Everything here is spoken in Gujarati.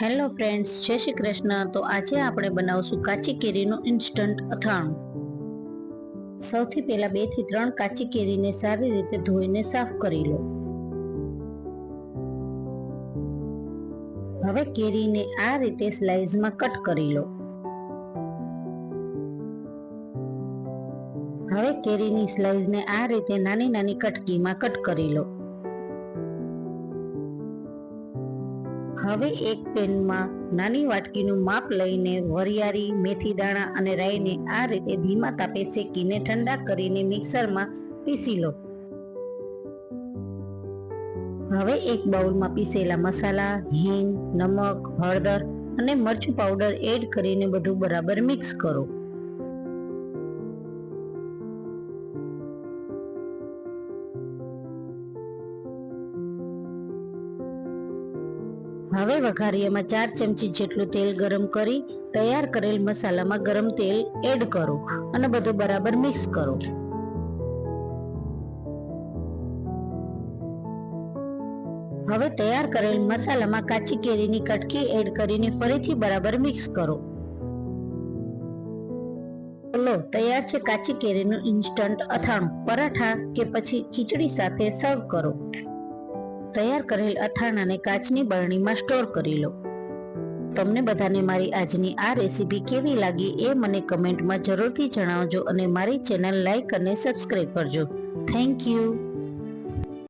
હેલો ફ્રેન્ડ્સ, જય શ્રી કૃષ્ણ. તો આજે આપણે બનાવશું કાચી કેરીનું ઇન્સ્ટન્ટ અથાણું. સૌથી પહેલા 2 થી 3 કાચી કેરીને સારી રીતે ધોઈને સાફ કરી લો. હવે કેરીને આ રીતે સ્લાઇસમાં કટ કરી લો. હવે કેરીની સ્લાઇસને આ રીતે નાની નાની કટકીમાં કટ કરી લો. હવે એક પેનમાં નાની વાટકીનું માપ લઈને વરિયાળી, મેથી દાણા અને રાઈને આ રીતે ધીમા તાપે શેકીને ઠંડા કરીને મિક્સરમાં પીસી લો. હવે એક બાઉલમાં પીસેલા મસાલા, હિંગ, નમક, હળદર અને મરચું પાવડર એડ કરીને બધું બરાબર મિક્સ કરો. હવે વઘારિયામાં 4 ચમચી જેટલું તેલ ગરમ કરી તૈયાર કરેલ મસાલામાં ગરમ તેલ એડ કરો અને બધું બરાબર મિક્સ કરો. હવે તૈયાર કરેલ મસાલામાં કાચી કેરીની કટકી એડ કરીને ફરીથી બરાબર મિક્સ કરો. લો, તૈયાર છે કાચી કેરીનું ઇન્સ્ટન્ટ અથાણું. પરાઠા કે પછી ખીચડી સાથે સર્વ કરો. તૈયાર કરેલ અથાણાને કાચની બરણીમાં સ્ટોર કરી લો. તમને બધાને મારી આજની આ રેસીપી કેવી લાગી એ મને કમેન્ટમાં જરૂરથી જણાવજો અને મારી ચેનલ લાઈક અને સબસ્ક્રાઈબ કરજો. Thank you.